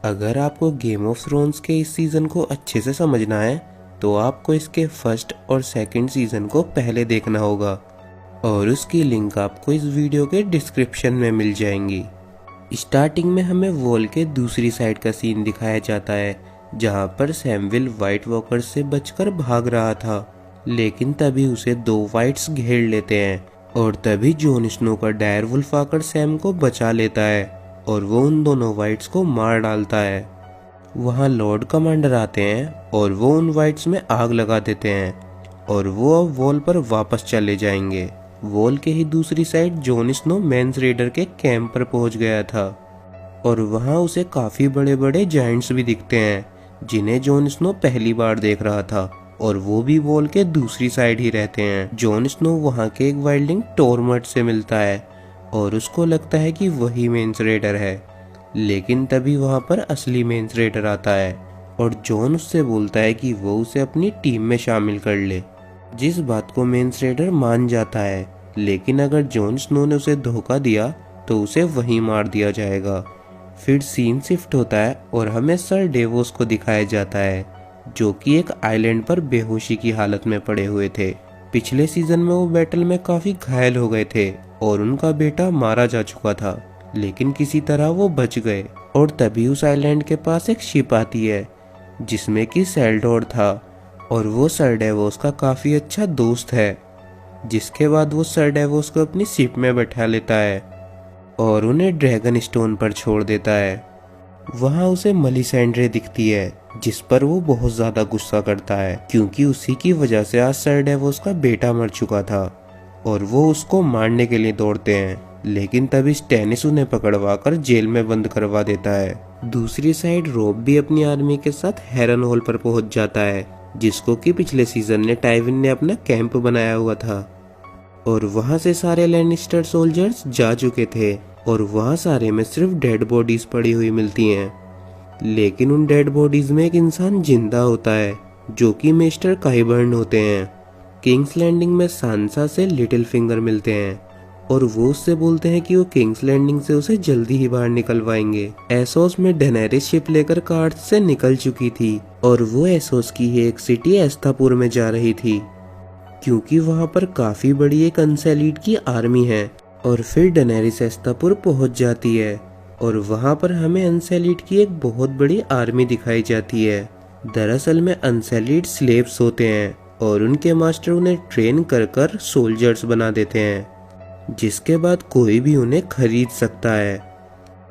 अगर आपको game of thrones के इस सीज़न को अच्छे से समझना है तो आपको इसके फर्स्ट और सेकंड सीज़न को पहले देखना होगा और उसकी लिंक आपको इस वीडियो के डिस्क्रिप्शन में मिल जाएंगी। स्टार्टिंग में हमें वॉल के दूसरी साइड का सीन दिखाया जाता है जहां पर सैमुअल व्हाइट वॉकर्स से बचकर भाग रहा था, लेकिन तभी उसे दो वाइट्स घेर लेते हैं और तभी जॉन स्नो का डायरवुल्फ आकर सैम को बचा लेता है और वो उन दोनों वाइट्स को मार डालता है। वहाँ लॉर्ड कमांडर आते हैं और वो उन वाइट्स में आग लगा देते हैं और वो अब वॉल पर वापस चले जाएंगे। वॉल के ही दूसरी side Jon Snow Mance Rayder के कैंप पर पहुंच गया था और वहाँ उसे काफी बड़े बड़े जायंट्स भी दिखते हैं जिन्हें जॉन स्नो पहली बार देख रहा था और वो भी वॉल के दूसरी साइड ही रहते हैं। जॉन स्नो वहाँ के एक वाइल्डिंग टॉर्मट से मिलता है और उसको लगता है कि वही मेंस रेडर है, लेकिन तभी वहाँ पर असली मेंस रेडर आता है और जॉन उससे बोलता है कि वो उसे अपनी टीम में शामिल कर ले, जिस बात को मेंस रेडर मान जाता है। लेकिन अगर जॉन स्नो ने उसे धोखा दिया तो उसे वहीं मार दिया जाएगा। फिर सीन शिफ्ट होता है और हमें सर डेवोस को दिखाया जाता है जो कि एक आइलैंड पर बेहोशी की हालत में पड़े हुए थे। पिछले सीजन में वो बैटल में काफी घायल हो गए थे और उनका बेटा मारा जा चुका था, लेकिन किसी तरह वो बच गए। और तभी उस आइलैंड के पास एक शिप आती है जिसमें कि सेल्डोर था और वो सर डेवोस का काफी अच्छा दोस्त है, जिसके बाद वो सर डेवोस को अपनी शिप में बैठा लेता है और उन्हें ड्रैगन स्टोन पर छोड़ देता है। वहाँ उसे मलिसेंड्रे दिखती है जिस पर वो बहुत ज्यादा गुस्सा करता है क्योंकि उसी की वजह से आज सर डेवोस का बेटा मर चुका था और वो उसको मारने के लिए दौड़ते हैं, लेकिन तभी स्टैनिस उन्हें पकड़वा कर जेल में बंद करवा देता है। दूसरी साइड रोब भी अपनी आर्मी के साथ हेरन हॉल पर पहुंच जाता है जिसको कि पिछले सीजन में टाइविन ने अपना कैंप बनाया हुआ था और वहां से सारे लैनिस्टर सोल्जर्स जा चुके थे और वहां सारे में सिर्फ डेड बॉडीज पड़ी हुई मिलती हैं। लेकिन उन डेड बॉडीज में एक इंसान जिंदा होता है जो कि मेस्टर काइबर्न होते हैं। किंग्स लैंडिंग में सांसा से लिटिल फिंगर मिलते हैं और वो उससे बोलते हैं कि वो किंग्स लैंडिंग से उसे जल्दी ही बाहर निकलवाएंगे। एसोस में डेनेरिस शिप लेकर कार्ड से निकल चुकी थी और वो एसोस की ही एक सिटी एस्तापुर में जा रही थी क्योंकि वहां पर काफी बड़ी एक अनसेलीड की आर्मी है। और फिर डेनेरिस एस्तापुर पहुंच जाती है और वहां पर हमें अनसेलीड की एक बहुत बड़ी आर्मी दिखाई जाती है। दरअसल में अनसेलीड स्लेव्स होते हैं और उनके मास्टर उन्हें ट्रेन कर कर सोल्जर्स बना देते हैं, जिसके बाद कोई भी उन्हें खरीद सकता है।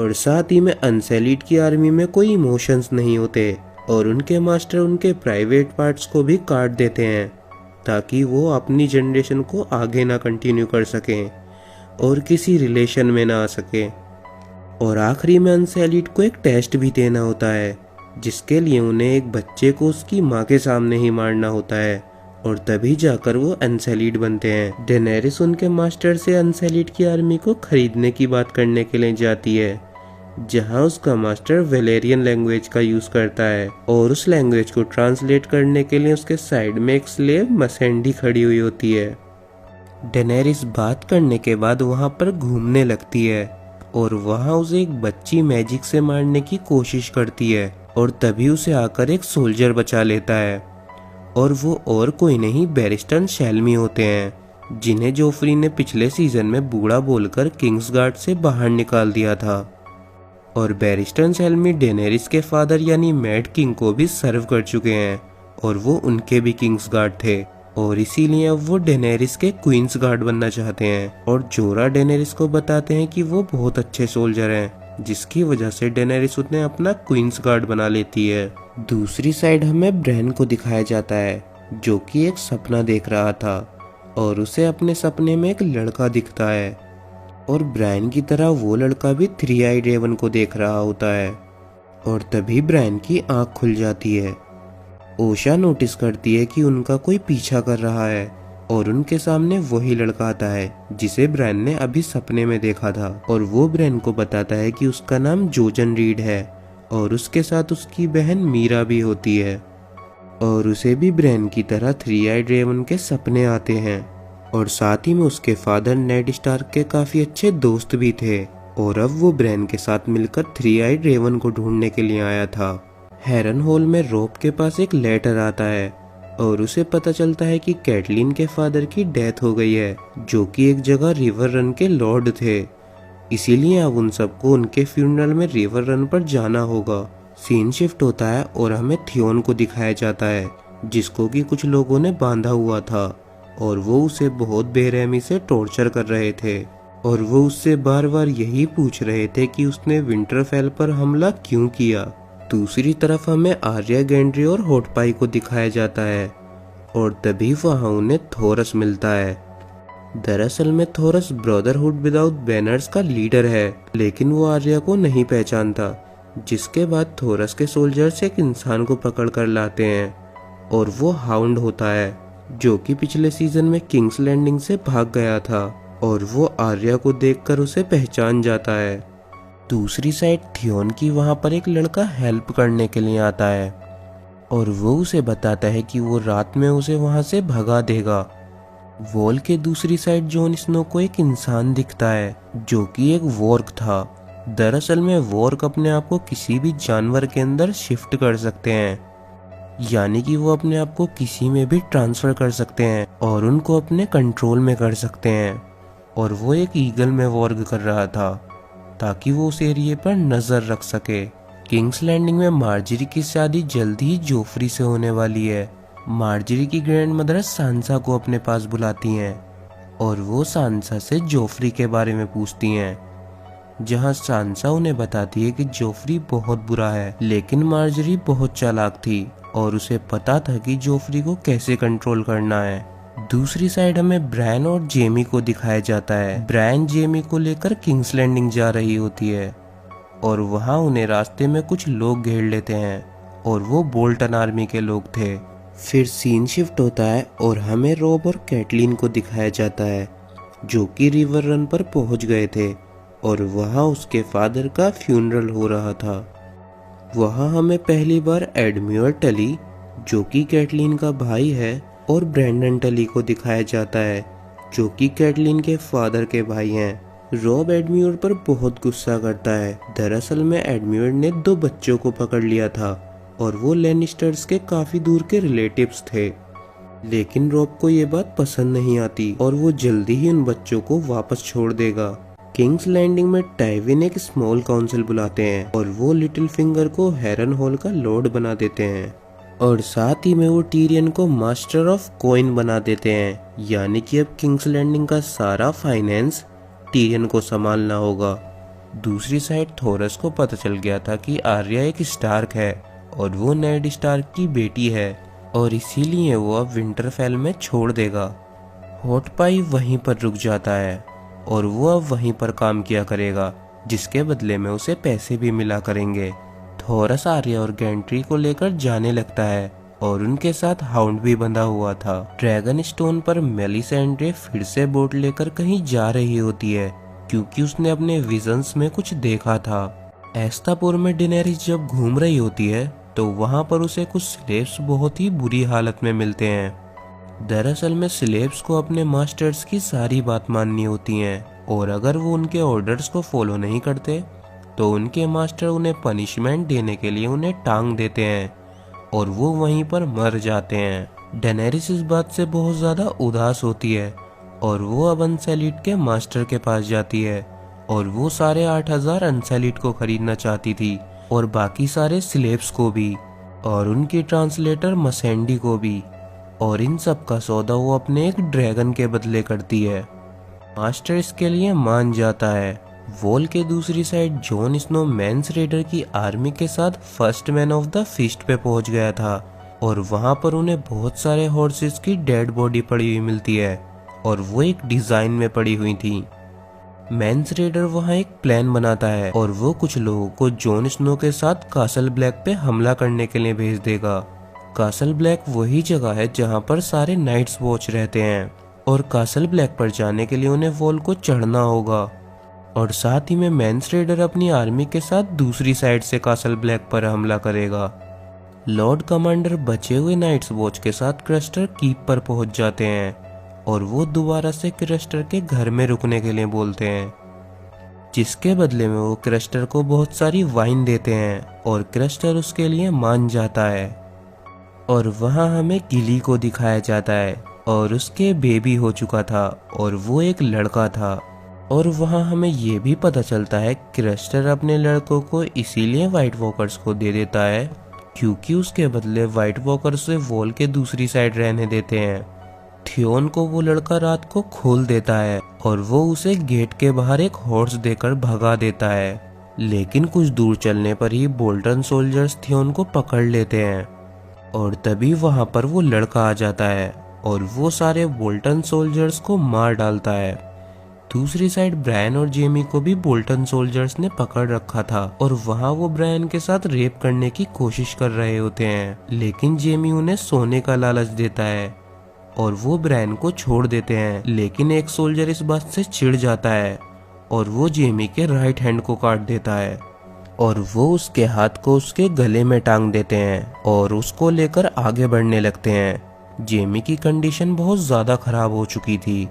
और साथ ही में अनसेलीड की आर्मी में कोई इमोशंस नहीं होते और उनके मास्टर उनके प्राइवेट पार्ट्स को भी काट देते हैं ताकि वो अपनी जनरेशन को आगे ना कंटिन्यू कर सकें और किसी रिलेशन में ना आ सके। और आखिरी में अनसेलीड को एक टेस्ट भी देना होता है जिसके लिए उन्हें एक बच्चे को उसकी माँ के सामने ही मारना होता है और तभी जाकर वो अनसेलीड बनते हैं। डेनेरिस उनके मास्टर से अनसेलीड की आर्मी को खरीदने की बात करने के लिए जाती है जहां उसका मास्टर वेलेरियन लैंग्वेज का यूज करता है और उस लैंग्वेज को ट्रांसलेट करने के लिए उसके साइड में एक स्लेव मसेंडी खड़ी हुई होती है। डेनेरिस बात करने के बाद वहां पर घूमने लगती है और वहां उसे एक बच्ची मैजिक से मारने की कोशिश करती है और तभी उसे आकर एक सोल्जर बचा लेता है और वो और कोई नहीं बैरिस्टन शेल्मी होते हैं जिन्हें जोफ्री ने पिछले सीजन में बूढ़ा बोलकर किंग्सगार्ड से बाहर निकाल दिया था। और बैरिस्टन शेल्मी डेनेरिस के फादर यानी मैड किंग को भी सर्व कर चुके हैं और वो उनके भी किंग्सगार्ड थे और इसीलिए अब वो डेनेरिस के क्वींस गार्ड बनना चाहते हैं। और जोरा डेनेरिस को बताते हैं कि वो बहुत अच्छे सोल्जर हैं जिसकी वजह से डेनेरिस उन्हें अपना क्वींस गार्ड बना लेती है। दूसरी साइड हमें ब्रैन को दिखाया जाता है जो कि एक सपना देख रहा था और उसे अपने सपने में एक लड़का दिखता है और ब्रायन की तरह वो लड़का भी थ्री आइड रेवन को देख रहा होता है और तभी ब्रायन की आंख खुल जाती है। ओशा नोटिस करती है कि उनका कोई पीछा कर रहा है और उनके सामने वही लड़का आता है जिसे ब्रायन ने अभी सपने में देखा था और वो ब्रायन को बताता है कि उसका नाम जोजन रीड है और उसके साथ उसकी बहन मीरा भी होती है और उसे भी ब्रायन की तरह थ्री आइड रेवन के सपने आते हैं और साथ ही में उसके फादर नेड स्टार्क के काफी अच्छे दोस्त भी थे और अब वो ब्रैन के साथ मिलकर थ्री आइड रेवन को ढूंढने के लिए आया था। हेरन हॉल में रॉब के पास एक लेटर आता है और उसे पता चलता है कि कैटलीन के फादर की डेथ हो गई है, जो कि एक जगह रिवर रन के लॉर्ड थे। इसीलिए अब उन सबको उनके फ्यूनरल में रिवर रन पर जाना होगा। सीन शिफ्ट होता है और हमें थियोन को दिखाया जाता है, जिसको कि कुछ लोगों ने बांधा हुआ था और वो उसे बहुत बेरहमी से टॉर्चर कर रहे थे और वो उससे बार बार यही पूछ रहे थे कि उसने विंटरफेल पर हमला क्यों किया। दूसरी तरफ हमें आर्या, गेंड्री और हॉटपाई को दिखाया जाता है और तभी वहां उन्हें थोरस मिलता है। दरअसल में थोरस ब्रदरहुड विदाउट बैनर्स का लीडर है, लेकिन वो आर्या को नहीं पहचानता। जिसके बाद थोरस के सोल्जर्स एक इंसान को पकड़ कर लाते हैं और वो हाउंड होता है, जो कि पिछले सीजन में किंग्स लैंडिंग से भाग गया था और वो आर्या को देखकर उसे पहचान जाता है। दूसरी साइड थियोन की वहां पर एक लड़का हेल्प करने के लिए आता है और वो उसे बताता है कि वो रात में उसे वहां से भगा देगा। वॉल के दूसरी साइड जॉन स्नो को एक इंसान दिखता है, जो कि एक वॉर्क था। दरअसल में वॉर्क अपने आप को किसी भी जानवर के अंदर शिफ्ट कर सकते हैं, यानी कि वो अपने आप को किसी में भी ट्रांसफर कर सकते हैं और उनको अपने कंट्रोल में कर सकते हैं। और वो एक ईगल में वॉर्ग कर रहा था ताकि वो उस एरिया पर नजर रख सके। किंग्स लैंडिंग में मार्जरी की शादी जल्दी ही जोफ्री से होने वाली है। मार्जरी की ग्रैंड मदर सांसा को अपने पास बुलाती हैं और वो सांसा से जोफ्री के बारे में पूछती हैं, जहां सांसा उन्हें बताती है कि जोफ्री बहुत बुरा है, लेकिन मार्जरी बहुत चालाक थी और उसे पता था कि जोफ्री को कैसे कंट्रोल करना है। दूसरी साइड हमें ब्रायन और जेमी को दिखाया जाता है। ब्रायन जेमी को लेकर किंग्स लैंडिंग जा रही होती है और वहां उन्हें रास्ते में कुछ लोग घेर लेते हैं और वो बोल्टन आर्मी के लोग थे। फिर सीन शिफ्ट होता है और हमें रॉब और कैटलीन को दिखाया जाता है, जो कि रिवर रन पर पहुंच गए थे और वहां उसके फादर का फ्यूनरल हो रहा था। वहां हमें पहली बार एडम्योर टली, जो कि कैटलीन का भाई है, और ब्रैंडन टली को दिखाया जाता है, जो कि कैटलीन के फादर के भाई हैं। रॉब एडम्योर पर बहुत गुस्सा करता है। दरअसल में एडम्योर ने 2 बच्चों को पकड़ लिया था और वो लैनिस्टर्स के काफी दूर के रिलेटिव्स थे, लेकिन रॉब को ये बात पसंद नहीं आती और वो जल्दी ही उन बच्चों को वापस छोड़ देगा। किंग्स लैंडिंग में टाइविन एक स्मॉल काउंसिल बुलाते हैं और वो लिटिल फिंगर को हेरन हॉल का लॉर्ड बना देते हैं और साथ ही में वो टीरियन को मास्टर ऑफ कॉइन बना देते हैं, यानी कि अब किंग्स लैंडिंग का सारा फाइनेंस टीरियन को संभालना होगा। दूसरी साइड थोरस को पता चल गया था कि आर्या एक स्टार्क है और वो नेड स्टार्क की बेटी है और इसीलिए वो अब विंटरफेल में छोड़ देगा। हॉटपाई वहीं पर रुक जाता है और वो अब वहीं पर काम किया करेगा, जिसके बदले में उसे पैसे भी मिला करेंगे। थोरस आर्या और गेंट्री को लेकर जाने लगता है और उनके साथ हाउंड भी बंधा हुआ था। ड्रैगन स्टोन पर मेलिसेंड्रे फिर से बोट लेकर कहीं जा रही होती है, क्योंकि उसने अपने विजन्स में कुछ देखा था। एस्तापुर में डेनेरिस जब घूम रही होती है तो वहां पर उसे कुछ स्लेव्स बहुत ही बुरी हालत में मिलते हैं। दरअसल में स्लेव्स को अपने मास्टर्स की सारी बात माननी होती है और अगर वो उनके ऑर्डर्स को फॉलो नहीं करते तो उनके मास्टर उन्हें पनिशमेंट देने के लिए उन्हें टांग देते हैं और वो वहीं पर मर जाते हैं। डेनेरिस इस बात से बहुत ज्यादा उदास होती है और वो अब अनसेलिट के मास्टर के पास जाती है और वो सारे 8000 अनसेलिट को खरीदना चाहती थी और बाकी सारे स्लेव्स को भी और उनकी ट्रांसलेटर मसेंडी को भी, और इन सब का सौदा वो अपने एक ड्रैगन के बदले करती है। मास्टर इसके लिए मान जाता है। वॉल के दूसरी side Jon Snow Mance Rayder की आर्मी के साथ first man of the fist पे पहुंच गया था और वहां पर उन्हें बहुत सारे हॉर्सेस की डेड बॉडी पड़ी हुई मिलती है और वो एक डिजाइन में पड़ी हुई थी। मैंस रेडर वहां एक प्लान बनाता है और वो कुछ लोगों को जॉन स्नो के साथ कासल ब्लैक पे हमला करने के लिए भेज देगा। कासल ब्लैक वही जगह है जहां पर सारे नाइट्स वॉच रहते हैं और कासल ब्लैक पर जाने के लिए उन्हें वॉल को चढ़ना होगा और साथ ही में मैंस रेडर अपनी आर्मी के साथ दूसरी साइड से कासल ब्लैक पर हमला करेगा। लॉर्ड कमांडर बचे हुए नाइट्स वॉच के साथ क्रस्टर कीप पर पहुंच जाते हैं और वो दोबारा से क्रस्टर के घर में रुकने के लिए बोलते हैं। जिसके बदले में वो क्रस्टर को बहुत सारी वाइन देते हैं और क्रस्टर उसके लिए मान जाता है। और वहाँ हमें गिली को दिखाया जाता है और उसके बेबी हो चुका था और वो एक लड़का था। और वहाँ हमें ये भी पता चलता है क्रस्टर अपने लड़कों को इसीलिए व्हाइट वॉकर्स को दे देता है क्योंकि उसके बदले व्हाइट वॉकर्स से वॉल के दूसरी साइड रहने देते हैं। थियोन को वो लड़का रात को खोल देता है और वो उसे गेट के बाहर एक हॉर्स देकर भगा देता है। लेकिन कुछ दूर चलने पर ही बोल्टन सोल्जर्स थियोन को पकड़ लेते हैं और तभी वहां पर वो लड़का आ जाता है और वो सारे बोल्टन सोल्जर्स को मार डालता है। दूसरी साइड ब्रायन और जेमी को भी बोल्टन सोल्जर्स ने पकड़ रखा था और वहां वो ब्रायन के साथ रेप करने की कोशिश कर रहे होते हैं, लेकिन जेमी उन्हें सोने का लालच देता है और वो ब्रायन को छोड़ देते हैं। लेकिन एक सोल्जर इस बात से चिढ़ जाता है और वो जेमी के राइट हैंड को काट देता है और वो उसके हाथ को उसके गले में टांग देते हैं और उसको लेकर आगे बढ़ने लगते हैं। जेमी की कंडीशन बहुत ज्यादा खराब हो चुकी थी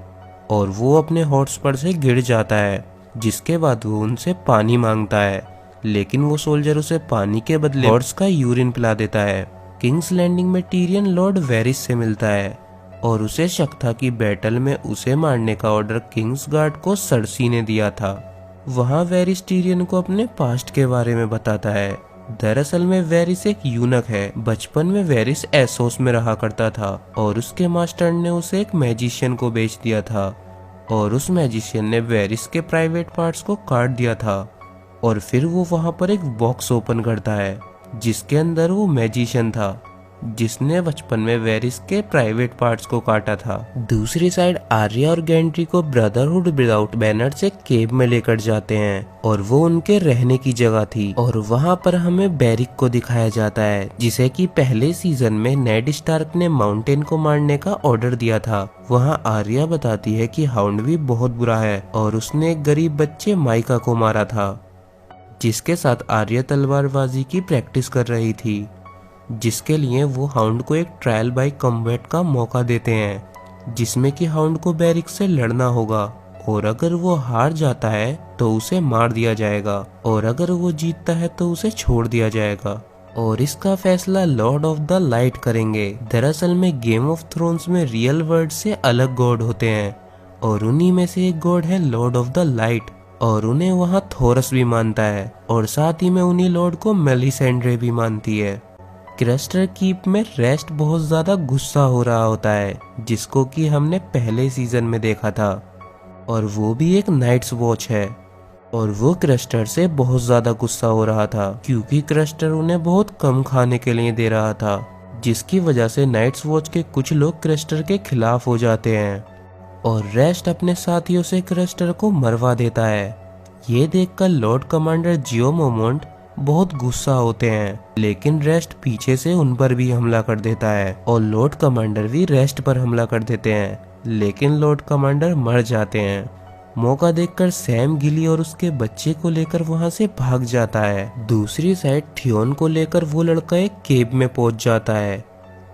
और वो अपने हॉर्स पर से गिर जाता है, जिसके बाद वो उनसे पानी मांगता है, लेकिन वो सोल्जर उसे पानी के बदले हॉर्स का यूरिन पिला देता है। किंग्स लैंडिंग में टीरियन लॉर्ड वेरिस से मिलता है और उसे शक था कि बैटल में उसे मारने का ऑर्डर किंग्स गार्ड को सर्सी ने दिया था। वहाँ वेरिस टीरियन को अपने पास्ट के बारे में बताता है। दरअसल में वेरिस एक यूनक है। बचपन में वेरिस एसोस में रहा करता था और उसके मास्टर ने उसे एक मैजिशियन को बेच दिया था और उस मैजिशियन ने वेरिस के प्राइवेट पार्ट्स को काट दिया था और फिर वो वहाँ पर एक बॉक्स ओपन करता है जिसके अंदर वो मैजिशियन था जिसने बचपन में वेरिस के प्राइवेट पार्ट्स को काटा था। दूसरी साइड आर्या और गेंट्री को ब्रदरहुड विदाउट बैनर से केव में लेकर जाते हैं और वो उनके रहने की जगह थी और वहाँ पर हमें बेरिक को दिखाया जाता है जिसे कि पहले सीजन में नेड स्टार्क ने माउंटेन को मारने का ऑर्डर दिया था। वहाँ आर्या बताती है कि हाउंड भी बहुत बुरा है और उसने एक गरीब बच्चे माइका को मारा था, जिसके साथ आर्या तलवारबाजी की प्रैक्टिस कर रही थी, जिसके लिए वो हाउंड को एक ट्रायल बाय कॉम्बैट का मौका देते हैं जिसमें कि हाउंड को बेरिक से लड़ना होगा और अगर वो हार जाता है तो उसे मार दिया जाएगा और अगर वो जीतता है तो उसे छोड़ दिया जाएगा और इसका फैसला लॉर्ड ऑफ द लाइट करेंगे। दरअसल में गेम ऑफ थ्रोन्स में रियल वर्ल्ड से अलग गॉड होते हैं और उन्हीं में से एक गॉड है लॉर्ड ऑफ द लाइट और उन्हें वहाँ थोरस भी मानता है और साथ ही में उन्हीं लॉर्ड को मेलिसेंड्रे भी मानती है। क्रस्टर कीप में रेस्ट बहुत ज्यादा गुस्सा हो रहा होता है जिसको कि हमने पहले सीजन में देखा था और वो भी एक नाइट्स वॉच है और वो क्रस्टर से बहुत ज्यादा गुस्सा हो रहा था क्योंकि क्रस्टर उन्हें बहुत कम खाने के लिए दे रहा था, जिसकी वजह से नाइट्स वॉच के कुछ लोग क्रस्टर के खिलाफ हो जाते हैं और रेस्ट अपने साथियों से क्रस्टर को मरवा देता है। ये देखकर लॉर्ड कमांडर जियो मोमोंट बहुत गुस्सा होते हैं, लेकिन रेस्ट पीछे से उन पर भी हमला कर देता है और लॉर्ड कमांडर भी रेस्ट पर हमला कर देते हैं, लेकिन लॉर्ड कमांडर मर जाते हैं। मौका देखकर सैम गिली और उसके बच्चे को लेकर वहां से भाग जाता है। दूसरी साइड थियोन को लेकर वो लड़का एक केव में पहुंच जाता है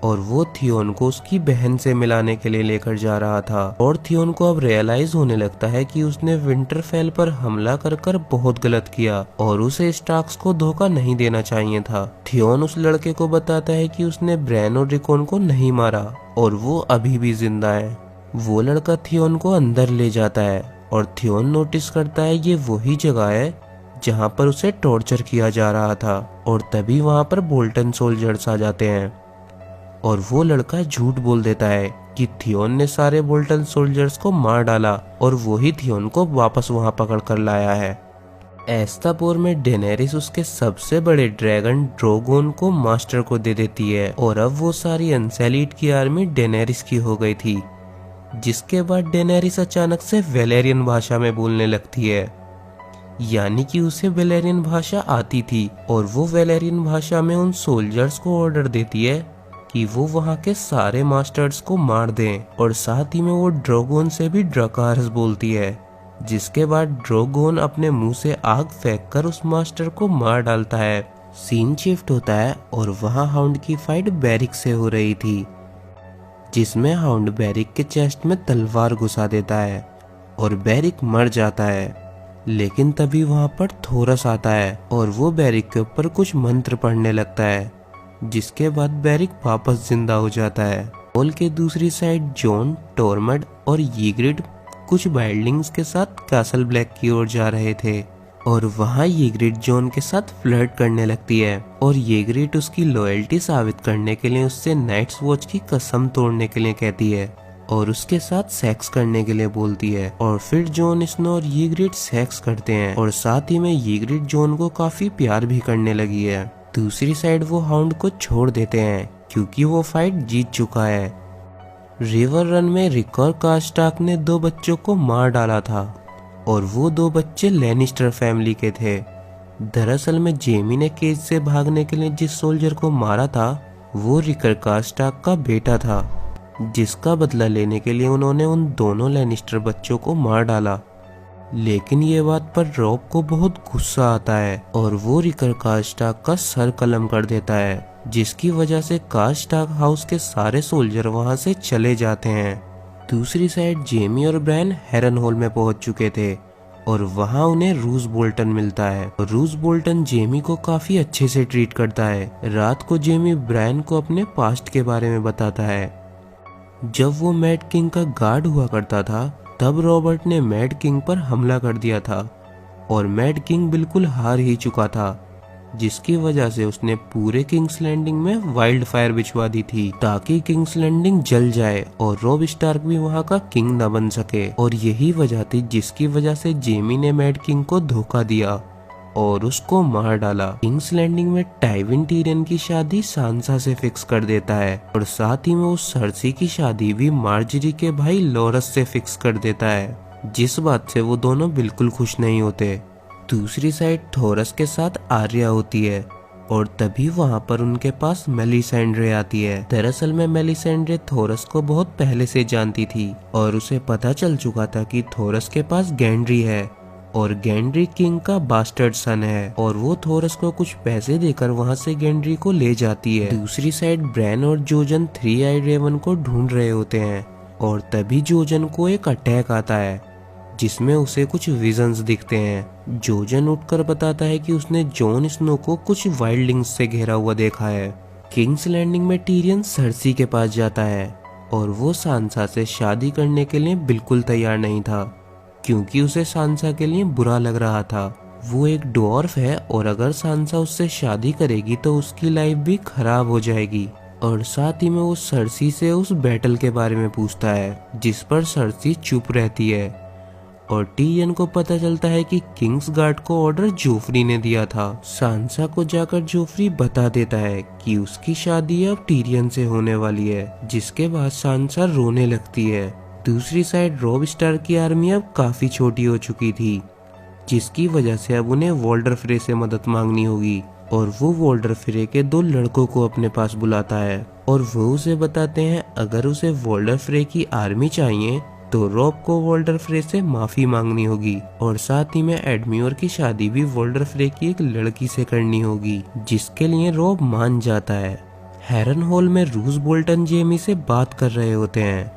और वो थियोन को उसकी बहन से मिलाने के लिए लेकर जा रहा था और थियोन को अब रियलाइज होने लगता है कि उसने विंटरफेल पर हमला कर बहुत गलत किया और उसे स्टार्क्स को धोखा नहीं देना चाहिए था। थियोन उस लड़के को बताता है कि उसने ब्रैन और रिकॉन को नहीं मारा और वो अभी भी जिंदा है। वो लड़का थियोन को अंदर ले जाता है और थियोन नोटिस करता है ये वही जगह है जहाँ पर उसे टॉर्चर किया जा रहा था और तभी वहाँ पर बोल्टन सोल्जर्स आ जाते हैं और वो लड़का झूठ बोल देता है कि थियोन ने सारे बोल्टन सोल्जर्स को मार डाला और वो ही थियोन को वापस वहां पकड़ कर लाया है। एस्तापोर में डेनेरिस उसके सबसे बड़े ड्रैगन ड्रोगोन को मास्टर को दे देती है और अब वो सारी अनसेलीड की आर्मी डेनेरिस की हो गई थी, जिसके बाद डेनेरिस अचानक से वेलेरियन भाषा में बोलने लगती है, यानी कि उसे वेलेरियन भाषा आती थी और वो वेलेरियन भाषा में उन सोल्जर्स को ऑर्डर देती है कि वो वहाँ के सारे मास्टर्स को मार दें और साथ ही में वो ड्रोगोन से भी ड्रकारस बोलती है, जिसके बाद ड्रोगोन अपने मुंह से आग फेंककर उस मास्टर को मार डालता है। सीन शिफ्ट होता है और वहाँ हाउंड की फाइट बेरिक से हो रही थी, जिसमें हाउंड बेरिक के चेस्ट में तलवार घुसा देता है और बेरिक मर जाता है। लेकिन तभी वहाँ पर थोरस आता है और वो बेरिक के ऊपर कुछ मंत्र पढ़ने लगता है, जिसके बाद बेरिक वापस जिंदा हो जाता है। हॉल के दूसरी साइड जॉन, टॉर्मड और यीग्रिड कुछ वाइल्डलिंग्स के साथ कैसल ब्लैक की ओर जा रहे थे और वहाँ यीग्रिड जॉन के साथ फ्लर्ट करने लगती है और यीग्रिड उसकी लॉयल्टी साबित करने के लिए उससे नाइट्स वॉच की कसम तोड़ने के लिए कहती है और उसके साथ सेक्स करने के लिए बोलती है। और फिर जॉन स्नो और यीग्रिड सेक्स करते हैं और साथ ही में यीग्रिड जॉन को काफी प्यार भी करने लगी है। दूसरी साइड वो हाउंड को छोड़ देते हैं क्योंकि वो फाइट जीत चुका है। रिवर रन में रिक और कास्टाक ने 2 बच्चों को मार डाला था और वो 2 बच्चे लैनिस्टर फैमिली के थे। दरअसल में जेमी ने केज से भागने के लिए जिस सोल्जर को मारा था वो रिकर कास्टाक का बेटा था, जिसका बदला लेने के लिए उन्होंने उन दोनों लैनिस्टर बच्चों को मार डाला। लेकिन ये बात पर रॉब को बहुत गुस्सा आता है और वो रिकर कास्टाक का सर कलम कर देता है, जिसकी वजह से कास्टाक हाउस के सारे सोल्जर वहां से चले जाते हैं। दूसरी साइड जेमी और ब्रायन हेरन हॉल में पहुंच चुके थे और वहां उन्हें रूस बोल्टन मिलता है। रूस बोल्टन जेमी को काफी अच्छे से ट्रीट करता है। रात को जेमी ब्रायन को अपने पास्ट के बारे में बताता है। जब वो मैड किंग का गार्ड हुआ करता था तब रॉबर्ट ने मैड किंग पर हमला कर दिया था और मैड किंग बिल्कुल हार ही चुका था, जिसकी वजह से उसने पूरे किंग्स लैंडिंग में वाइल्ड फायर बिछवा दी थी ताकि किंग्स लैंडिंग जल जाए और रॉब स्टार्क भी वहां का किंग न बन सके। और यही वजह थी जिसकी वजह से जेमी ने मैड किंग को धोखा दिया और उसको मार डाला। किंग्स लैंडिंग में टाइविन टीरियन की शादी सांसा से फिक्स कर देता है और साथ ही में उस सर्सी की शादी भी मार्जरी के भाई लॉरस से फिक्स कर देता है, जिस बात से वो दोनों बिल्कुल खुश नहीं होते। दूसरी साइड थोरस के साथ आर्या होती है और तभी वहां पर उनके पास मेलिसेंड्रे आती है। दरअसल में मेलिसेंड्रे थोरस को बहुत पहले से जानती थी और उसे पता चल चुका था कि थोरस के पास गैंड्री है और गैंड्री किंग का बास्टर्ड सन है और वो थोरस को कुछ पैसे देकर वहां से गैंड्री को ले जाती है। दूसरी साइड ब्रैन और जोजन 3 आइड रेवन को ढूंढ रहे होते हैं और तभी जोजन को एक अटैक आता है जिसमें उसे कुछ विजन्स दिखते हैं। जोजन उठकर बताता है कि उसने जॉन स्नो को कुछ वाइल्डलिंग्स से घेरा हुआ देखा है। किंग्स लैंडिंग में टीरियन सर्सी के पास जाता है और वो सांसा से शादी करने के लिए बिल्कुल तैयार नहीं था क्योंकि उसे सांसा के लिए बुरा लग रहा था। वो एक डॉर्फ है और अगर सांसा उससे शादी करेगी तो उसकी लाइफ भी खराब हो जाएगी। और साथ ही में वो सर्सी से उस बैटल के बारे में पूछता है जिस पर सर्सी चुप रहती है और टीरियन को पता चलता है कि किंग्स गार्ड को ऑर्डर जोफ्री ने दिया था। सांसा को जाकर जोफ्री बता देता है कि उसकी शादी अब टीरियन से होने वाली है, जिसके बाद सांसा रोने लगती है। दूसरी साइड रॉब स्टार्क की आर्मी अब काफी छोटी हो चुकी थी, जिसकी वजह से अब उन्हें वॉल्डर फ्रे से मदद मांगनी होगी और वो वॉल्डर फ्रे के 2 लड़कों को अपने पास बुलाता है और वो उसे बताते हैं अगर उसे वॉल्डर फ्रे की आर्मी चाहिए तो रॉब को वॉल्डर फ्रे से माफी मांगनी होगी और साथ ही में एडम्योर की शादी भी वॉल्डर फ्रे की एक लड़की से करनी होगी, जिसके लिए रॉब मान जाता है। हेरन हॉल में रूस बोल्टन जेमी से बात कर रहे होते हैं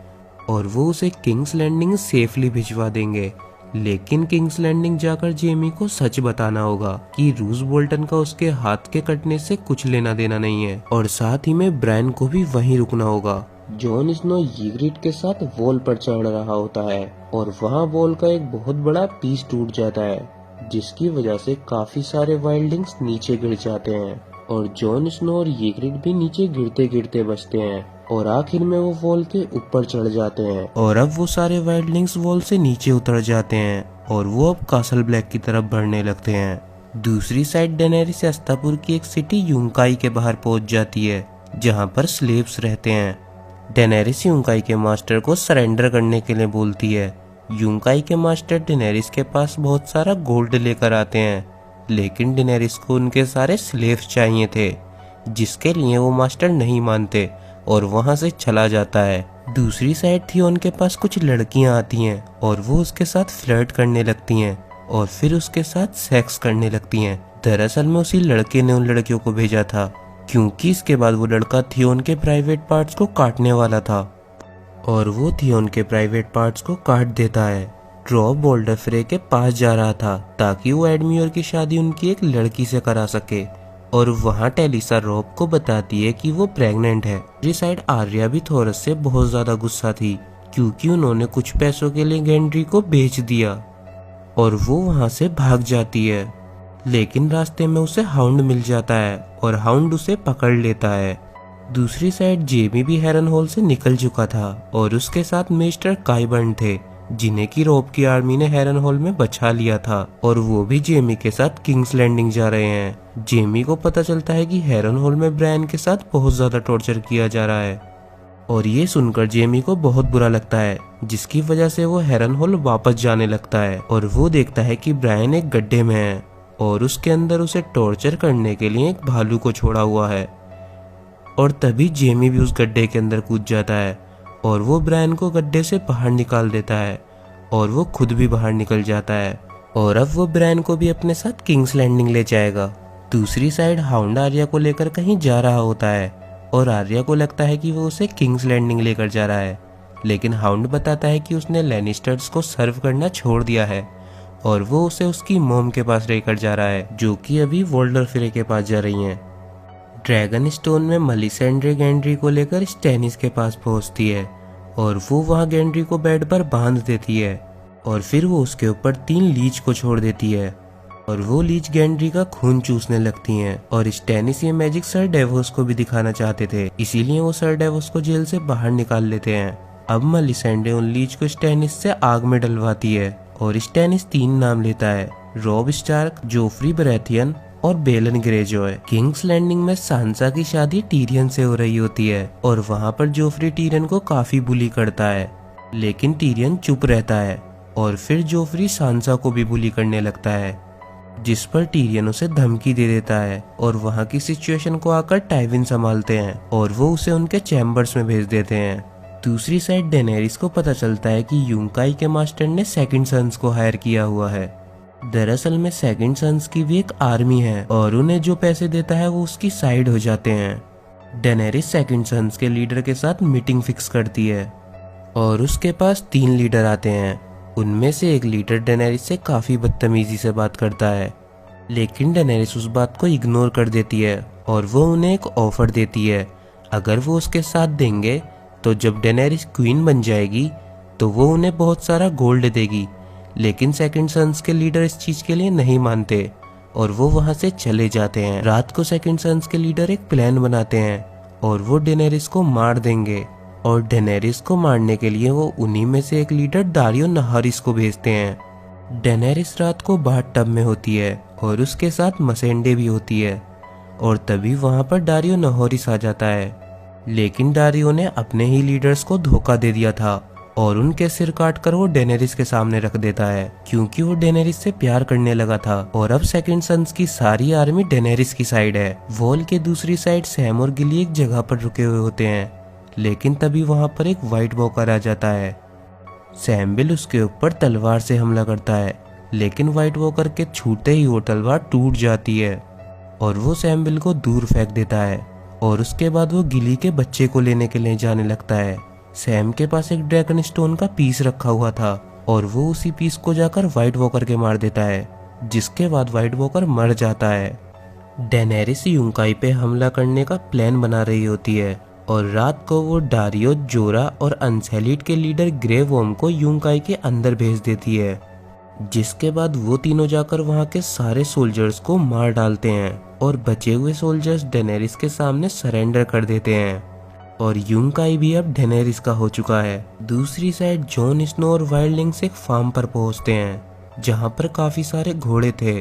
और वो उसे किंग्स लैंडिंग सेफली भिजवा देंगे, लेकिन किंग्स लैंडिंग जाकर जेमी को सच बताना होगा कि रूस बोल्टन का उसके हाथ के कटने से कुछ लेना देना नहीं है और साथ ही में ब्रायन को भी वहीं रुकना होगा। जॉन स्नो यीग्रिड के साथ वॉल पर चढ़ रहा होता है और वहाँ वॉल का एक बहुत बड़ा पीस टूट जाता है, जिसकी वजह से काफी सारे वाइल्डिंग्स नीचे गिर जाते हैं और जॉन स्नो और यीग्रिड भी नीचे गिरते गिरते बचते हैं और आखिर में वो वॉल के ऊपर चढ़ जाते हैं और अब वो सारे वाइल्डलिंग्स वॉल से नीचे उतर जाते हैं और वो अब कासल ब्लैक की तरफ बढ़ने लगते हैं। दूसरी साइड डेनेरिस अस्तापुर की एक सिटी यूंकाई के बाहर पहुंच जाती है जहां पर स्लेव्स रहते हैं। डेनेरिस यूंकाई के मास्टर को सरेंडर करने के लिए बोलती है। यूंकाई के मास्टर डेनेरिस के पास बहुत सारा गोल्ड लेकर आते हैं, लेकिन डेनेरिस को उनके सारे स्लेव्स चाहिए थे, जिसके लिए वो मास्टर नहीं मानते और वहां से चला जाता है। दूसरी साइड थियोन के पास कुछ लड़कियां आती हैं और वो उसके साथ फ्लर्ट करने लगती हैं और फिर उसके साथ सेक्स करने लगती हैं। दरअसल में उसी लड़के ने उन लड़कियों को भेजा था क्योंकि इसके बाद वो लड़का थियोन के प्राइवेट पार्ट्स को काटने वाला था और वो थियोन के प्राइवेट पार्ट्स को काट देता है। रॉब बोल्डर फ्रे के पास जा रहा था ताकि वो एडम्योर की शादी उनकी एक लड़की से करा सके, और वहाँ टेलिसा रॉब को बताती है कि वो प्रेग्नेंट है। दूसरी साइड आर्या भी थोरस से बहुत ज्यादा गुस्सा थी क्योंकि उन्होंने कुछ पैसों के लिए गेंड्री को बेच दिया, और वो वहाँ से भाग जाती है। लेकिन रास्ते में उसे हाउंड मिल जाता है और हाउंड उसे पकड़ लेता है। दूसरी साइड जेमी भी हेरन हॉल से निकल चुका था और उसके साथ मिस्टर काइबर्न थे, जिन्हें की रॉब की आर्मी ने हेरन हॉल में बचा लिया था, और वो भी जेमी के साथ किंग्स लैंडिंग जा रहे हैं। जेमी को पता चलता है कि हेरन हॉल में ब्रायन के साथ बहुत ज्यादा टॉर्चर किया जा रहा है, और ये सुनकर जेमी को बहुत बुरा लगता है, जिसकी वजह से वो हेरन हॉल वापस जाने लगता है। और वो देखता है कि ब्रायन एक गड्ढे में है और उसके अंदर उसे टॉर्चर करने के लिए एक भालू को छोड़ा हुआ है, और तभी जेमी भी उस गड्ढे के अंदर कूद जाता है और वो ब्रायन को गड्ढे से बाहर निकाल देता है, और वो खुद भी बाहर निकल जाता है, और अब वो ब्रायन को भी अपने साथ किंग्स लैंडिंग ले जाएगा। दूसरी साइड हाउंड आर्या को लेकर कहीं जा रहा होता है और आर्या को लगता है कि वो उसे किंग्स लैंडिंग लेकर जा रहा है, लेकिन हाउंड बताता है कि उसने लैनिस्टर्स को सर्व करना छोड़ दिया है और वो उसे उसकी मॉम के पास लेकर जा रहा है, जो कि अभी वोल्डर फ्रे के पास जा रही हैं। ड्रैगन स्टोन में मेलिसेंड्रे गेंड्री को लेकर स्टैनिस के पास पहुंचती है और वो वहां गेंड्री को बेड पर बांध देती है, और फिर वो उसके ऊपर 3 लीच को छोड़ देती है, और वो लीच गेंड्री का खून चूसने लगती हैं। और स्टैनिस ये मैजिक सर डेवोस को भी दिखाना चाहते थे, इसीलिए वो सर डेवोस को जेल से बाहर निकाल लेते हैं। अब मेलिसेंड्रे उन लीच को स्टैनिस से आग में डलवाती है और स्टैनिस 3 नाम लेता है, रॉब स्टार्क, जोफ्री बराथियन और बेलन ग्रेजॉय। किंग्स लैंडिंग में सांसा की शादी टीरियन से हो रही होती है और वहाँ पर जोफ्री टीरियन को काफी बुली करता है, लेकिन टीरियन चुप रहता है, और फिर जोफ्री सांसा को भी बुली करने लगता है, जिस पर टीरियन उसे धमकी दे देता है, और वहाँ की सिचुएशन को आकर टाइविन संभालते हैं और वो उसे उनके चैम्बर्स में भेज देते हैं। दूसरी साइड डेनेरिस को पता चलता है कि यूंकाई के मास्टर ने सेकंड सन्स को हायर किया हुआ है। दरअसल में सेकंड सन्स की भी एक आर्मी है और उन्हें जो पैसे देता है वो उसकी साइड हो जाते हैं। डेनेरिस सेकंड सन्स के लीडर के साथ मीटिंग फिक्स करती है और उसके पास 3 लीडर आते हैं। उनमें से एक लीडर डेनेरिस से काफी बदतमीजी से बात करता है, लेकिन डेनेरिस उस बात को इग्नोर कर देती है और वो उन्हें एक ऑफर देती है, अगर वो उसके साथ देंगे तो जब डेनेरिस क्वीन बन जाएगी तो वो उन्हें बहुत सारा गोल्ड देगी। लेकिन सेकंड सन्स के लीडर इस चीज के लिए नहीं मानते और वो वहां से चले जाते हैं। रात को सेकंड सन्स के लीडर एक प्लान बनाते हैं और वो डेनेरिस को मार देंगे, और डेनेरिस को मारने के लिए वो उन्हीं में से एक लीडर दारियो नहारिस को भेजते हैं। डेनेरिस रात को बाथ टब में होती है और उसके साथ मसेंडे भी होती है, और तभी वहां पर दारियो नहारिस आ जाता है, लेकिन दारियो ने अपने ही लीडर्स को धोखा दे दिया था और उनके सिर काटकर वो डेनेरिस के सामने रख देता है, क्योंकि वो डेनेरिस से प्यार करने लगा था। और अब सेकंड सन्स की सारी आर्मी डेनेरिस की साइड है। वॉल के दूसरी साइड सैम और गिली एक जगह पर रुके हुए होते हैं, लेकिन तभी वहां पर एक व्हाइट वॉकर आ जाता है। सैम्बिल उसके ऊपर तलवार से हमला करता है, लेकिन व्हाइट वॉकर के छूते ही वो तलवार टूट जाती है और वो सैम्बिल को दूर फेंक देता है, और उसके बाद वो गिली के बच्चे को लेने के लिए जाने लगता है। सैम के पास एक ड्रैगन स्टोन का पीस रखा हुआ था और वो उसी पीस को जाकर व्हाइट वॉकर के मार देता है, जिसके बाद व्हाइट वॉकर मर जाता है। डेनेरिस यूंकाई पे हमला करने का प्लान बना रही होती है और रात को वो डारियो, जोरा और अनसेलिड के लीडर ग्रे वॉर्म को यूंकाई के अंदर भेज देती है, जिसके बाद वो तीनों जाकर वहां के सारे सोल्जर्स को मार डालते हैं और बचे हुए सोल्जर्स डेनेरिस के सामने सरेंडर कर देते हैं, और यूंकाई भी अब डेनेरिस का हो चुका है। दूसरी साइड जॉन स्नो और वाइल्डलिंग्स एक फार्म पर पहुंचते हैं जहां पर काफी सारे घोड़े थे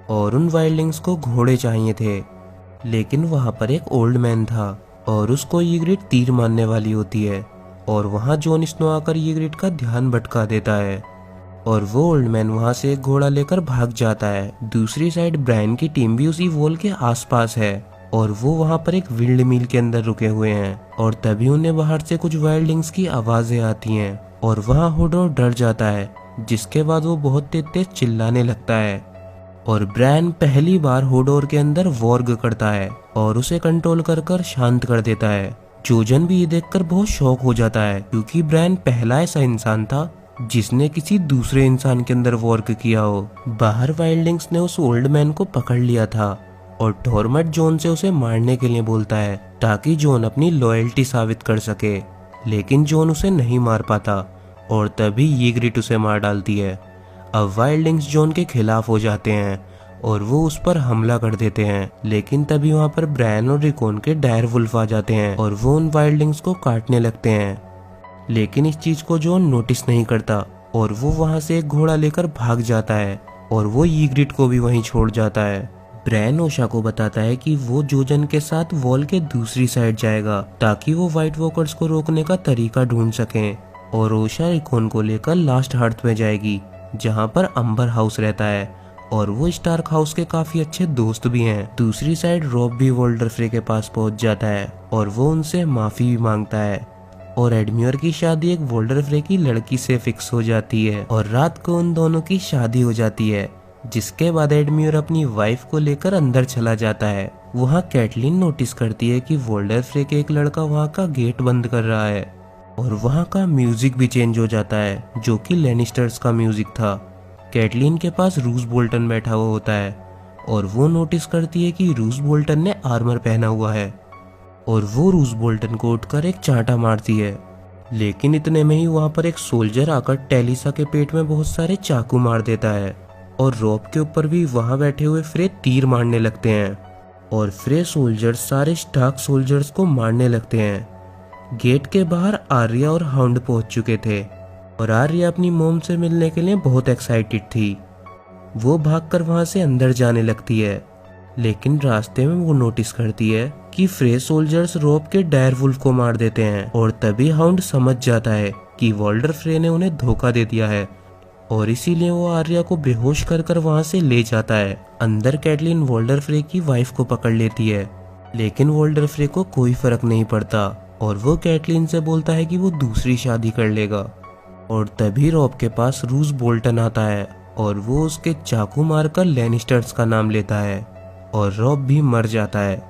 और उन वाइल्डलिंग्स को घोड़े चाहिए थे, लेकिन वहां पर एक ओल्ड मैन था और उसको ईग्रिट तीर मारने वाली होती है, और वहां जॉन स्नो आकर ईग्रिट का ध्यान भटका देता है और वो ओल्ड मैन वहां से एक घोड़ा लेकर भाग जाता है। दूसरी साइड ब्रायन की टीम भी उसी वॉल के आसपास है और वो वहां पर एक विल्ड मिल के अंदर रुके हुए हैं, और तभी उन्हें बाहर से कुछ वाइल्डलिंग्स की आवाजें आती हैं और वहां होडोर डर जाता है, जिसके बाद वो बहुत तेज चिल्लाने लगता है, और ब्रायन पहली बार होडोर के अंदर वॉर्ग करता है और उसे कंट्रोल कर शांत कर देता है। जोजन भी ये देखकर बहुत शॉक हो जाता है, क्योंकि ब्रायन पहला ऐसा इंसान था जिसने किसी दूसरे इंसान के अंदर वर्क किया हो। बाहर वाइल्डिंग्स ने उस ओल्ड मैन को पकड़ लिया था और टॉर्मट जॉन से उसे मारने के लिए बोलता है ताकि जॉन अपनी लॉयल्टी साबित कर सके, लेकिन जॉन उसे नहीं मार पाता और तभी ईग्रिट उसे मार डालती है। अब वाइल्डिंग्स जॉन के खिलाफ हो जाते हैं और वो उस पर हमला कर देते हैं, लेकिन तभी वहाँ पर ब्रायन और रिकॉन के डायर वुल्फ आ जाते हैं और वो उन वाइल्डिंग्स को काटने लगते हैं। लेकिन इस चीज को जॉन नोटिस नहीं करता और वो वहाँ से एक घोड़ा लेकर भाग जाता है और वो ईग्रिट को भी वहीं छोड़ जाता है। ब्रायन ओशा को बताता है कि वो जोजन के साथ वॉल के दूसरी साइड जाएगा ताकि वो व्हाइट वॉकर्स को रोकने का तरीका ढूंढ सकें, और ओशा रिकॉन को लेकर लास्ट हर्थ में जाएगी जहाँ पर अंबर हाउस रहता है और वो स्टार्क हाउस के काफी अच्छे दोस्त भी हैं। दूसरी साइड रॉब भी वोल्डर फ्रे के पास पहुंच जाता है और वो उनसे माफी भी मांगता है और एडम्योर की शादी एक वोल्डर फ्रे की लड़की से फिक्स हो जाती है और रात को उन दोनों की शादी हो जाती है, जिसके बाद एडम्योर अपनी वाइफ को लेकर अंदर चला जाता है। वहाँ कैटलिन नोटिस करती है कि वोल्डर फ्रे के एक लड़का वहाँ का गेट बंद कर रहा है और वहाँ का म्यूजिक भी चेंज हो जाता है जो कि लैनिस्टर्स का म्यूजिक था। कैटलिन के पास रूस बोल्टन बैठा हुआ होता है और वो नोटिस करती है कि रूस बोल्टन ने आर्मर पहना हुआ है और वो रूस बोल्टन को उठकर एक चांटा मारती है। लेकिन इतने में ही वहाँ पर एक सोल्जर आकर टेलिसा के पेट में बहुत सारे चाकू मार देता है और रॉब के ऊपर भी वहाँ बैठे हुए फ्रे तीर मारने लगते हैं और फ्रे सोल्जर्स सारे स्टार्क सोल्जर्स को मारने लगते हैं। गेट के बाहर आर्या और हाउंड पहुंच चुके थे और आर्या अपनी मोम से मिलने के लिए बहुत एक्साइटेड थी। वो भागकर वहां से अंदर जाने लगती है, लेकिन रास्ते में वो नोटिस करती है कि फ्रे सोल्जर्स रॉब के डायर वुल्फ को मार देते हैं और तभी हाउंड समझ जाता है कि वोल्डर फ्रे ने उन्हें धोखा दे दिया है और इसीलिए वो आर्या को बेहोश कर वहां से ले जाता है। अंदर कैटलिन वोल्डर फ्रे की वाइफ को पकड़ लेती है, लेकिन वोल्डर फ्रे को कोई फर्क नहीं पड़ता और वो कैटलिन से बोलता है कि वो दूसरी शादी कर लेगा। और तभी रॉब के पास रूस बोल्टन आता है और वो उसके चाकू मारकर लैनिस्टर्स का नाम लेता है और रॉब भी मर जाता है।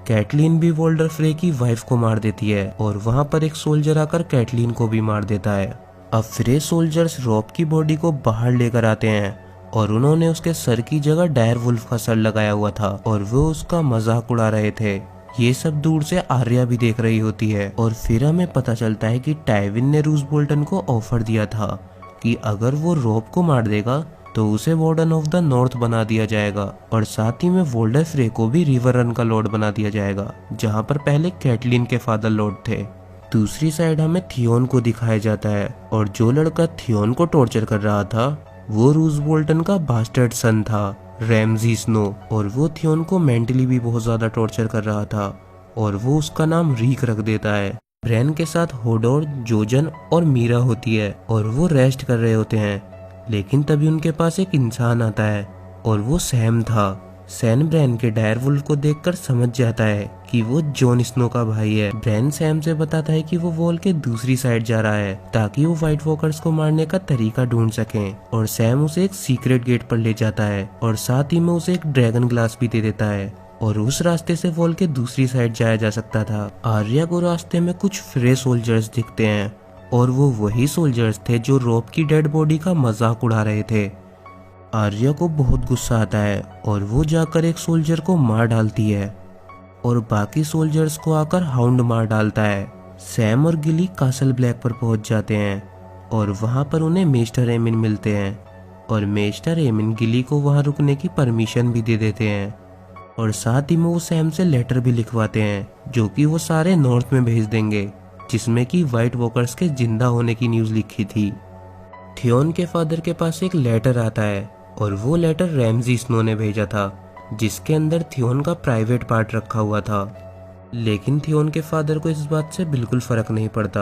कैटलिन भी वोल्डर फ्रे की वाइफ को मार देती है और वहां पर एक सोल्जर आकर कैटलिन को भी मार देता है। अब फ्रे सोल्जर्स रॉब की बॉडी को बाहर लेकर आते हैं और उन्होंने उसके सर की जगह डायर वुल्फ का सर लगाया हुआ था और वो उसका मजाक उड़ा रहे थे। ये सब दूर से आर्या भी देख रही होती है और फिर हमें पता चलता है कि टाइविन ने रूस बोल्टन को ऑफर दिया था कि अगर वो रॉब को मार देगा तो उसे वार्डन ऑफ द नॉर्थ बना दिया जाएगा और साथ ही में वोल्डर फ्रे को भी रिवर रन का लॉर्ड बना दिया जाएगा, जहाँ पर पहले कैटलिन के फादर लॉर्ड थे। दूसरी साइड हमें थियोन को दिखाया जाता है और जो लड़का थियोन को टॉर्चर कर रहा था वो रूस बोल्टन का बास्टर्ड सन था, रैमजी स्नो, और वो थियोन को मेंटली भी बहुत ज्यादा टॉर्चर कर रहा था और वो उसका नाम रीक रख देता है। ब्रेन के साथ होडोर, जोजन और मीरा होती है और वो रेस्ट कर रहे होते हैं, लेकिन तभी उनके पास एक इंसान आता है और वो सैम था। सैम ब्रेन के डायर वुल्फ को देखकर समझ जाता है कि वो जॉन स्नो का भाई है। ब्रेन सैम से बताता है कि वो वॉल के दूसरी साइड जा रहा है ताकि वो व्हाइट वॉकर्स को मारने का तरीका ढूंढ सकें, और सैम उसे एक सीक्रेट गेट पर ले जाता है और साथ ही में उसे एक ड्रैगन ग्लास भी दे देता है और उस रास्ते से वॉल के दूसरी साइड जाया जा सकता था। आर्या को रास्ते में कुछ फ्रे सोल्जर्स दिखते हैं और वो वही सोल्जर्स थे जो रॉब की डेड बॉडी का मजाक उड़ा रहे थे। आर्या को बहुत गुस्सा आता है और वो जाकर एक सोल्जर को मार डालती है और बाकी सोल्जर्स को आकर हाउंड मार डालता है। सैम और गिली कासल ब्लैक पर पहुंच जाते हैं और वहां पर उन्हें मेस्टर एमिन मिलते हैं और मेस्टर एमिन गिली को वहां रुकने की परमिशन भी दे देते हैं और साथ ही में वो सैम से लेटर भी लिखवाते हैं जो कि वो सारे नॉर्थ में भेज देंगे, जिसमें कि व्हाइट वॉकर्स के जिंदा होने की न्यूज लिखी थी। थियोन के फादर के पास एक लेटर आता है और वो लेटर रैमजी स्नो ने भेजा था, जिसके अंदर थियोन का प्राइवेट पार्ट रखा हुआ था। लेकिन थियोन के फादर को इस बात से बिल्कुल फर्क नहीं पड़ता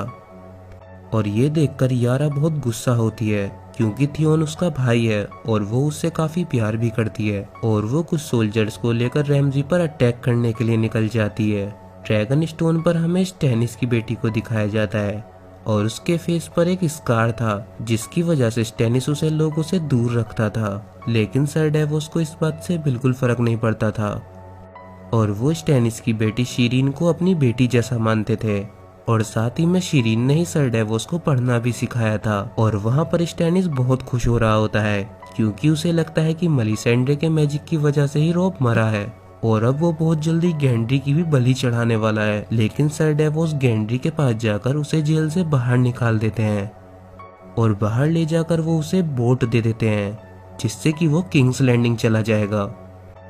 और ये देखकर यारा बहुत गुस्सा होती है क्योंकि थियोन उसका भाई है और वो उससे काफी प्यार भी करती है, और वो कुछ सोल्जर्स को लेकर रैमजी पर अटैक करने के लिए निकल जाती है। ड्रैगन स्टोन पर हमें स्टैनिस की बेटी को दिखाया जाता है और उसके फेस पर एक स्कार था जिसकी वजह से स्टैनिस उसे लोगों से दूर रखता था, लेकिन सर डेवोस को इस बात से बिल्कुल फर्क नहीं पड़ता था और वो स्टैनिस की बेटी शीरीन को अपनी बेटी जैसा मानते थे और साथ ही में शिरीन ने ही सर डेवोस को पढ़ना भी सिखाया था। और वहाँ पर स्टैनिस बहुत खुश हो रहा होता है क्योंकि उसे लगता है कि मेलिसेंड्रे के मैजिक की वजह से ही रॉब मरा है और अब वो बहुत जल्दी गेंड्री की भी बलि चढ़ाने वाला है। लेकिन सर डेवोस गेंड्री के पास जाकर उसे जेल से बाहर निकाल देते हैं और बाहर ले जाकर वो उसे बोट दे देते हैं जिससे कि वो किंग्स लैंडिंग चला जाएगा।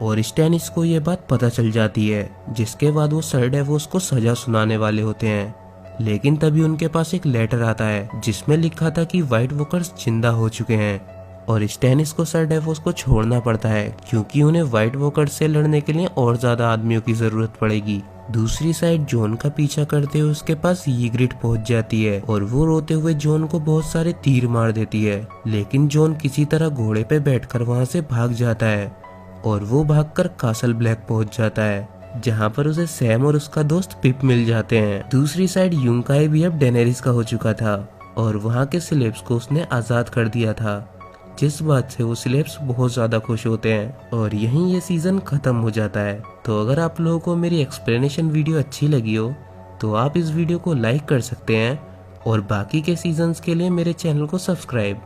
और स्टैनिस को ये बात पता चल जाती है जिसके बाद वो सर डेवोस को सजा सुनाने वाले होते हैं। लेकिन तभी उनके पास एक लेटर आता है जिसमें लिखा था कि व्हाइट वॉकर्स जिंदा हो चुके हैं और स्टैनिस को सर डेवोस को छोड़ना पड़ता है क्योंकि उन्हें व्हाइट वॉकर्स से लड़ने के लिए और ज्यादा आदमियों की जरूरत पड़ेगी। दूसरी साइड जॉन का पीछा करते हुए उसके पास ईग्रिट पहुंच जाती है और वो रोते हुए जॉन को बहुत सारे तीर मार देती है। लेकिन जॉन किसी तरह घोड़े पे बैठकर वहां से भाग जाता है और वो भागकर कासल ब्लैक पहुंच जाता है जहां पर उसे सैम और उसका दोस्त पिप मिल जाते हैं। दूसरी साइड यूंकाई भी अब डेनेरिस का हो चुका था और वहां के स्लेव्स को उसने आजाद कर दिया था जिस बात से वो स्लेव्स बहुत ज्यादा खुश होते हैं और यहीं ये सीजन खत्म हो जाता है। तो अगर आप लोगों को मेरी एक्सप्लेनेशन वीडियो अच्छी लगी हो तो आप इस वीडियो को लाइक कर सकते हैं और बाकी के सीजन्स के लिए मेरे चैनल को सब्सक्राइब